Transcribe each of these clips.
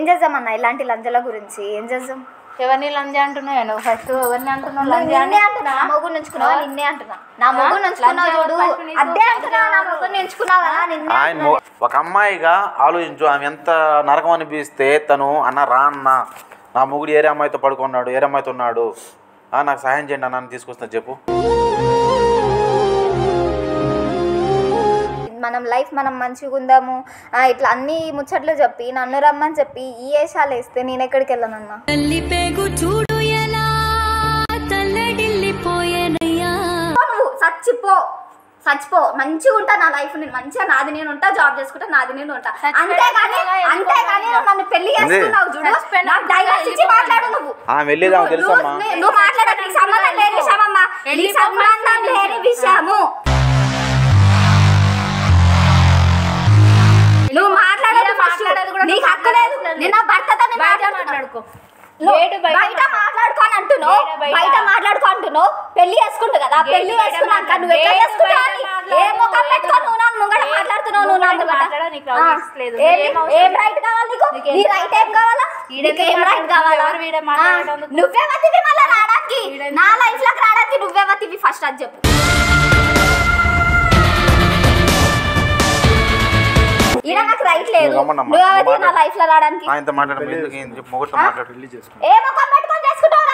చేద్దామన్నా ఇలాంటి లంజల గురించి ఏం చేద్దాం? ఎవరిని లంజ అంటున్నావు నువ్వు? ఫస్ట్ ఎవరిని అంటున్నావు? నిన్నే అంటున్నా, నా మొగ్గు నుంచుకున్నావా? నిన్నే అంటున్నా, నా మొగ్గు నుంచుకున్నావు చూడు, అదే అంటున్నా, నా మొగ్గు నుంచుకున్నావా? నిన్నే. ఒక అమ్మాయిగా ఆలోచించు, ఆమె ఎంత నరకం అనిపిస్తే తను అన్న రా అన్న నా మొగుడు ఏరే అమ్మాయితో పడుకున్నాడు, ఏరే అమ్మాయితో ఉన్నాడు, నాకు సహాయం చేయండి అన్న తీసుకొస్తా చెప్పు. మనం లైఫ్ మనం మంచిగా ఉందాము ఇట్లా అన్ని ముచ్చట్లు చెప్పి నన్ను రమ్మని చెప్పి ఈ వేషాలు వేస్తే నేను ఎక్కడికి వెళ్ళనన్నా? నువ్వు చచ్చిపో మంచిగా ఉంటా, నా లైఫ్ నేను మంచిగా నాది నేను ఉంటా, జాబ్ చేసుకుంటా, నాది నేను ఉంటా, అంతేగాని నన్ను పెళ్లి చేసుకున్నావు చూడు, నాకు డైలాగ్స్ ఇచ్చి మాట్లాడు. నువ్వు మాట్లాడక నీకు సంబంధం లేని విషయమమ్మా, నీకు సంబంధం లేని విషయము. నువ్వు మాట్లాడేది నీకు హక్కు లేదు. నేను భర్తతో మాట్లాడుకో, బయట మాట్లాడుకోని అంటున్నావు, బయట మాట్లాడుకో అంటున్నావు. పెళ్లి చేసుకుంటు కదా, పెళ్లి చేసుకున్నాక నువ్వు ఎట్లా చేసుకుంటావు? ఏ ముఖం పెట్టుకో నువ్వు నా ముంగడ మాట్లాడుతున్నావు? నువ్వు ఏం రైట్ కావాలి నీకు? నీ రైట్ ఏం కావాలా? ఏం రైట్ కావాలా? నువ్వే వతివి మళ్ళీ రావడానికి, నా లైఫ్ లోకి రావడానికి నువ్వే వతివి ఫస్ట్ అది చెప్పు. ఈయన నాకు రైట్ లేదు, నువ్వు నా లైఫ్ లో రావడానికి. ఏ ముఖం పెట్టుకొని చేసుకుంటావు?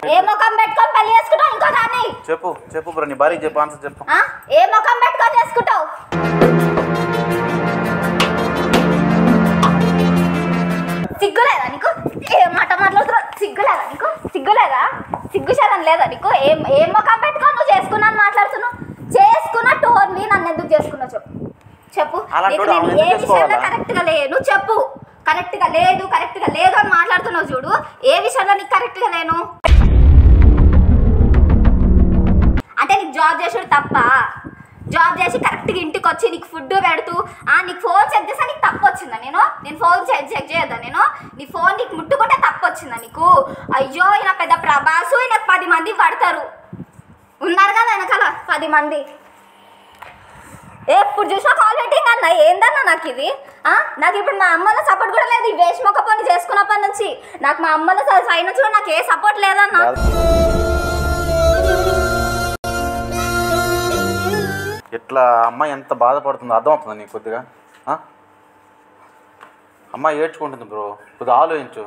ఏ ముఖం పెట్టుకొని పెళ్లి చేసుకుంటావు? ఇంకో దాన్ని చెప్పు బ్రో, నీ భార్యకి చెప్పు, ఆన్సర్ చెప్పు. ఏ ముఖం పెట్టుకొని చేసుకుంటావు? సిగ్గులేదా నీకు? ఏ మాట మాట్లాడుతున్నావు? సిగ్గులేదా నీకు? సిగ్గుశారం లేదా నీకు? ఏం ముఖం పెట్టుకొని నువ్వు చేసుకున్నాను మాట్లాడుతున్నావు? చేసుకున్న టోర్ని నన్ను ఎందుకు చేసుకున్నావు చెప్పు. ఏ విషయంలో కరెక్ట్ గా లేదు చెప్పు. కరెక్ట్ గా లేదు అని మాట్లాడుతున్నావు చూడు, ఏ విషయంలో నీకు కరెక్ట్ గా లేను? అంటే నీకు జాబ్ చేసుడు తప్ప? జాబ్ చేసి కరెక్ట్గా ఇంటికి వచ్చి నీకు ఫుడ్ పెడుతూ నీకు ఫోన్ చెక్ చేస్తా, నీకు తప్పు వచ్చిందా? నేను ఫోన్ చెక్ చేయొద్దా? నీ ఫోన్ నీకు ముట్టుకుంటే తప్పు వచ్చిందా నీకు? అయ్యో ఈయన పెద్ద ప్రభాసు, ఈయన 10 మంది పడతారు ఉన్నారు కదా వెనకాల 10 మంది. ఎప్పుడు చూసినా కాల్ వెయిటింగ్ అన్న, ఏందన్నా నాకు ఇది? నాకు ఇప్పుడు మా అమ్మలో సపోర్ట్ కూడా లేదు. ఈ వేష్ మొక్క పని చేసుకున్నప్పటి నుంచి నాకు మా అమ్మలో సైడ్ నుంచి కూడా నాకు ఏ సపోర్ట్ లేదన్నా. ఎట్లా అమ్మాయి ఎంత బాధపడుతుందో అర్థమవుతుందా నీకు? కొద్దిగా అమ్మాయి ఏడ్చుకుంటుంది బ్రో, కొద్దిగా ఆలోచించు.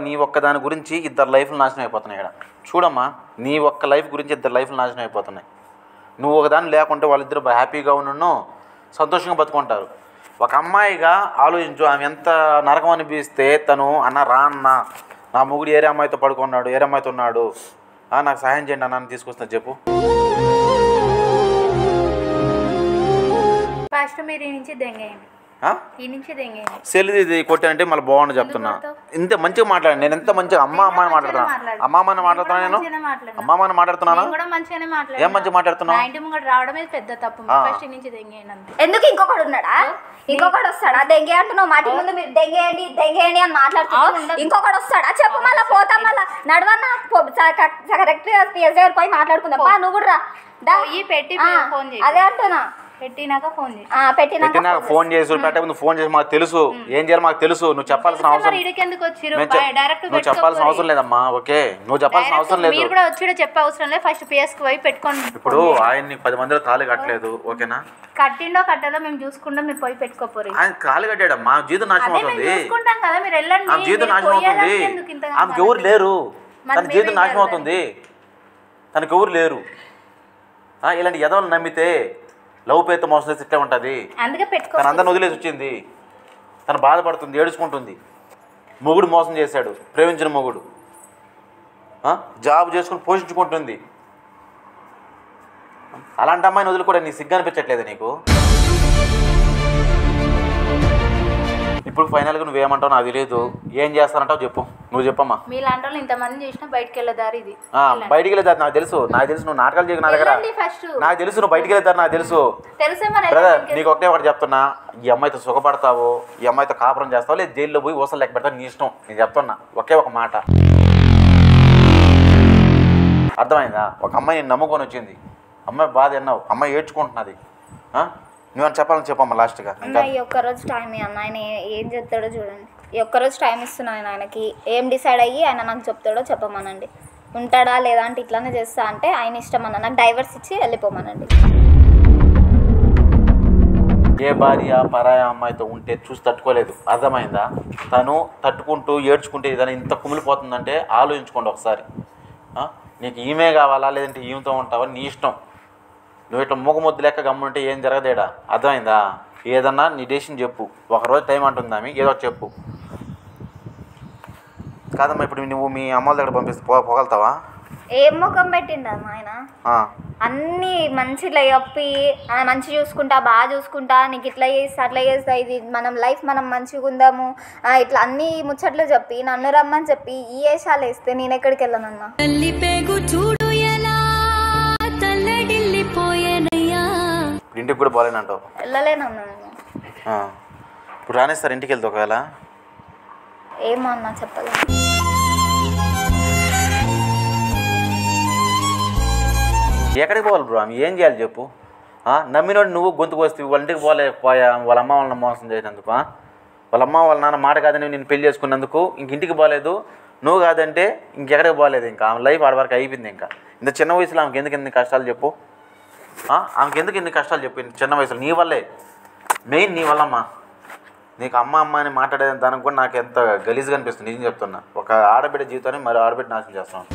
నీ ఒక్క దాని గురించి 2 లైఫ్లు నాశనం అయిపోతున్నాయి ఇక్కడ. చూడమ్మా, నీ ఒక్క లైఫ్ గురించి 2 లైఫ్లు నాశనం అయిపోతున్నాయి. నువ్వు ఒకదాన్ని లేకుంటే వాళ్ళిద్దరు హ్యాపీగా ఉన్ను సంతోషంగా బతుకుంటారు. ఒక అమ్మాయిగా ఆలోచించు, ఆమె ఎంత నరకం అనిపిస్తే తను అన్న రా అన్న నా మొగుడు ఏరే అమ్మాయితో పడుకున్నాడు, ఏరే అమ్మాయితో ఉన్నాడు, నాకు సహాయం చేయండి అన్న తీసుకొస్తా చెప్పు. ఫస్ట్ మీరు ఈ నుంచి దెంగేయండి, సెల్ది కొట్టానంటే మళ్ళీ బాగుండు చెప్తున్నా. ఇంత మంచిగా మాట్లాడి, నేను ఎంత మంచిగా అమ్మ అని మాట్లాడుతున్నా, అమ్మ అని మాట్లాడుతున్నా, నేను అమ్మ అని మాట్లాడుతున్నాను. ఏం మంచిగా మాట్లాడుతున్నా? ఎందుకు ఇంకొకడు ఉన్నాడా? ఇంకొకడు వస్తాడా? దెంగే అంటున్నావు, మాటి ముందు మీరు దెంగేయండి అని మాట్లాడుతున్నావు. ఇంకొకడు వస్తాడా చెప్పు? మళ్ళీ పోతాం, మళ్ళీ నడవన్నా కరెక్ట్ పిఎస్ దగ్గర పోయి మాట్లాడుకుందాం. నువ్వు కూడా రా, అదే అంటున్నా. పెట్టినాక ఫోన్ చేసి ఫోన్ చేసి మాకు తెలుసు ఏం చేయాలి, మాకు తెలుసు. నువ్వు చెప్పాల్సిన అవసరం నువ్వు చెప్పాల్సిన అవసరం లేదమ్మా. ఓకే, నువ్వు చెప్పాల్సిన అవసరం లేదు. మీరు కూడా వచ్చి చెప్పే అవసరం లేదు. ఫస్ట్ పిఎస్ కి పోయి పెట్టుకోండి. ఇప్పుడు ఆయన్ని 10 మందిలో తాళి కట్టలేదు, ఓకేనా? కట్టిండో కట్టదో మేము చూసుకుంటాం, మీరు పోయి పెట్టుకోపోరు. ఆయన తాళి కట్టాడమ్మా, జీవితం నాశనం అవుతుంది. చూసుకుంటాం కదా, మీరు వెళ్ళండి. ఆమె జీవితం నాశనం అవుతుంది, ఆమెకి ఎవరు లేరు, తన జీవితం నాశనం అవుతుంది, తనకు ఎవరు లేరు. ఇలాంటి ఎదవలు నమ్మితే లవ్ పేరుతో మోసం చేసి ఇట్లా ఉంటుంది. తను అందరిని వదిలేసి వచ్చింది, తను బాధపడుతుంది, ఏడుచుకుంటుంది. మొగుడు మోసం చేశాడు, ప్రేమించిన మొగుడు. జాబ్ చేసుకుని పోషించుకుంటుంది. అలాంటి అమ్మాయిని వదిలి కూడా నీ సిగ్గు అనిపించట్లేదు నీకు? ఇప్పుడు ఫైనల్గా నువ్వేమంటావు నాకు తెలియదు, ఏం చేస్తానంటావు చెప్పు, నువ్వు చెప్పమ్మా. మీలాంటి వాళ్ళు ఇంతమంది చేసినా బయటకు వెళ్ళదారు. ఇది బయటికి వెళ్ళేదారు నాకు తెలుసు నువ్వు నాటకాలు చేయకు నా దగ్గర. నాకు తెలుసు నువ్వు బయటికి వెళ్ళేదారు నాకు తెలుసు. బ్రదర్ నీకు ఒకటి చెప్తున్నా, ఈ అమ్మాయితో సుఖపడతావు, ఈ అమ్మాయితో కాపురం చేస్తావు, లేదు జైల్లో పోయి ఊసలు లెక్క పెడతావు, నీ ఇష్టం. నేను చెప్తున్నా ఒకే ఒక మాట, అర్థమైందా? ఒక అమ్మాయి నేను నమ్ముకొని వచ్చింది, అమ్మాయి బాధ విన్నావు, అమ్మాయి ఏడ్చుకుంటున్నది. నువ్వేమైనా చెప్పాలని చెప్పమ్మా లాస్ట్గా. అన్న ఈ ఒక్కరోజు టైం అన్న, ఆయన ఏం చెప్తాడో చూడండి. ఈ ఒక్కరోజు టైం ఇస్తున్నాను ఆయనకి, ఏం డిసైడ్ అయ్యి ఆయన నాకు చెప్తాడో చెప్పమనండి. ఉంటాడా లేదా అంటే ఇట్లానే చేస్తా అంటే ఆయన ఇష్టం అన్న, నాకు డైవర్స్ ఇచ్చి వెళ్ళిపోమనండి. ఏ భార్య పరాయ అమ్మాయితో ఉంటే చూసి తట్టుకోలేదు, అర్థమైందా? తను తట్టుకుంటూ ఏడ్చుకుంటే ఏదైనా ఇంత కుమిలిపోతుందంటే ఆలోచించుకోండి ఒకసారి. నీకు ఈమె కావాలా లేదంటే ఈమెతో ఉంటావా నీ ఇష్టం. నువ్వు ఇట్లా మూగముద్దు లెక్క గమ్ముంటే ఏం జరగదేడా, అర్థమైందా? ఏదన్నా నీ డెసిషన్ చెప్పు, ఒకరోజు టైం అంటుంది ఆమె, ఏదో చెప్పు. కాదమ్మా ఇప్పుడు నువ్వు మీ అమ్మాయిల దగ్గర పంపిస్తే పోగలుగుతావా? ఏం ముఖం పెట్టిండమ్మా ఆయన, అన్నీ మంచిగా చెప్పి మంచి చూసుకుంటా, బాగా చూసుకుంటా, నీకు ఇట్లా చేస్తా అట్లా చేస్తా, ఇది మనం లైఫ్ మనం మంచిగా ఉందాము ఇట్లా అన్ని ముచ్చట్లు చెప్పి నన్ను రమ్మని చెప్పి ఈ వేషాలు వేస్తే నేను ఎక్కడికి వెళ్ళనన్నా. ఇంటికి కూడా పోలేనంటావు? వెళ్ళలేనన్నా నేను. ఇప్పుడు రానేస్తారు ఇంటికి వెళ్తా ఒకవేళ? ఏమో అన్నా చెప్పలేదు. ఎక్కడికి పోవాలి బ్రో? ఆమె ఏం చేయాలి చెప్పు? నమ్మినోడు నువ్వు గొంతుకు వస్తే వాళ్ళ ఇంటికి పోలేకపోయా, వాళ్ళ అమ్మ వాళ్ళని మోసం చేసినందుకు, వాళ్ళ అమ్మ వాళ్ళ నాన్న మాట కాదని నేను పెళ్లి చేసుకున్నందుకు ఇంటికి పోలేదు, నువ్వు కాదంటే ఇంకెక్కడికి పోలేదు. ఇంకా ఆమె లైఫ్ ఆడ వరకు అయిపోయింది. ఇంకా ఇంత చిన్న వయసులో ఆమెకి ఎందుకు ఎన్ని కష్టాలు చెప్పు? ఆమెకి ఎందుకు ఎన్ని కష్టాలు చెప్పు చిన్న వయసులో? నీ వల్లే, మెయిన్ నీ వల్లమ్మా. నీకు అమ్మ అమ్మ అని మాట్లాడేది దానికి కూడా నాకు ఎంత గలీజ్గా అనిపిస్తుంది, నిజం చెప్తున్నా. ఒక ఆడబిడ్డ జీవితాన్ని మరి ఆడబిడ్డ నాశనం చేస్తున్నాను.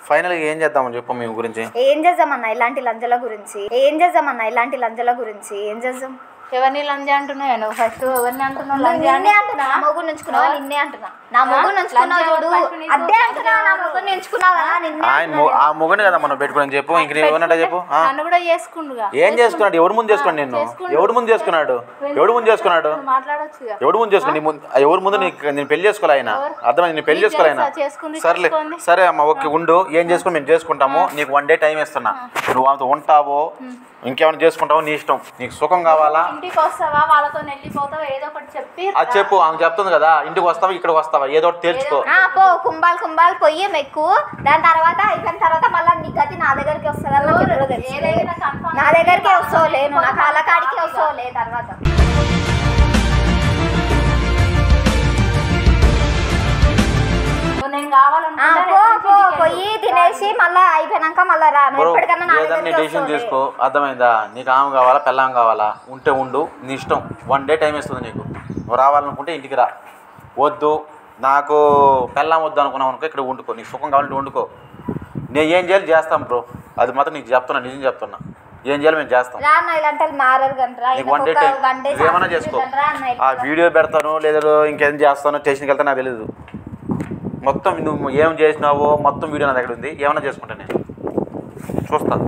ఫైనల్గా ఏం చేద్దామని చెప్పు మీ గురించి? ఏం చేద్దామన్నా ఇలాంటి లంజల గురించి, ఏం చేద్దామన్నా ఇలాంటి లంజల గురించి ఏం చేద్దాం? ఎవరిని లంజ అంటున్నావు నువ్వు? ఫస్ట్ ఎవరిని అంటున్నావు? నిన్నే అంటున్నా, నా మొగ్గు నుంచుకున్నావా? నిన్నే అంటున్నా, నా మొగ్గు నుంచుకున్నావు చూడు, అదే అంటున్నా, నా మొగ్గు నుంచుకున్నావు కదా నిన్నే. ఆ మొగ్గుని కదా మనం పెట్టుకుని చెప్పు. ఇంక ఏమన్నట్ట చెప్పు? నన్ను కూడా చేసుకుండుగా. ఏం చేసుకున్నాడు? ఎవడు ముందు చేసుకున్నాడు? నిన్ను ఎవడు ముందు చేసుకున్నాడు? ఎవడు ముందు చేసుకున్నాడు? మాట్లాడొచ్చుగా. ఎవడు ముందు చేసుకుని ఎవరి ముందు నేను పెళ్లి చేసుకోవాలి ఆయన, అర్థమైంది? నేను పెళ్లి చేసుకోవాలి ఆయన. సర్లే సరే అమ్మ, ఓకే ఉండు, ఏం చేసుకుని మేము చేసుకుంటాము. నీకు 1 day టైం ఇస్తున్నా, నువ్వు వాళ్ళతో ఉంటావో ఇంకేమైనా చేసుకుంటావో నీ ఇష్టం. నీకు సుఖం కావాలా? ఇంటికి వస్తావా, వాళ్ళతో వెళ్ళిపోతావా, ఏదో ఒకటి చెప్పి అది చెప్పు. ఆమె చెప్తుంది కదా, ఇంటికి వస్తావా ఇక్కడికి వస్తావా, ఏదో ఒకటి తేల్చుకో. పో కుంభాలు పొయ్యి మెక్కు, దాని తర్వాత అయిపోయిన తర్వాత మళ్ళీ నీ గతి నా దగ్గరికి వస్తుందా? నా దగ్గరికి వస్తావు లేను, నా కాళ్ళ కాడికి వస్తావు లే. తర్వాత పొయ్యి తినేసి మళ్ళీ అయిపోయినాక మళ్ళీ రా. ఏదన్నా డెసిషన్ తీసుకో, అర్థమైందా? నీకు ఆమె కావాలా పెళ్ళాం కావాలా? ఉంటే ఉండు, నీ ఇష్టం. 1 day టైం ఇస్తుంది నీకు. నువ్వు రావాలనుకుంటే ఇంటికి రా, వద్దు నాకు పెళ్ళాం వద్దు అనుకున్నావు అనుకో ఇక్కడ వండుకో. నీకు సుఖం కావాలంటే వండుకో. నేను ఏం చేయాలి చేస్తాం బ్రో, అది మాత్రం నీకు చెప్తున్నా, నిజం చెప్తున్నా. ఏం చేయాలి మేము చేస్తాం. నీకు 1 day టైం ఏమన్నా చేసుకో. ఆ వీడియో పెడతాను లేదా ఇంకేం చేస్తానో స్టేషన్కి వెళ్తా నాకు తెలియదు. మొత్తం నువ్వు ఏం చేసినావో మొత్తం వీడియో నా దగ్గర ఉంది, ఏమైనా చేసుకుంటా నేను చూస్తాను.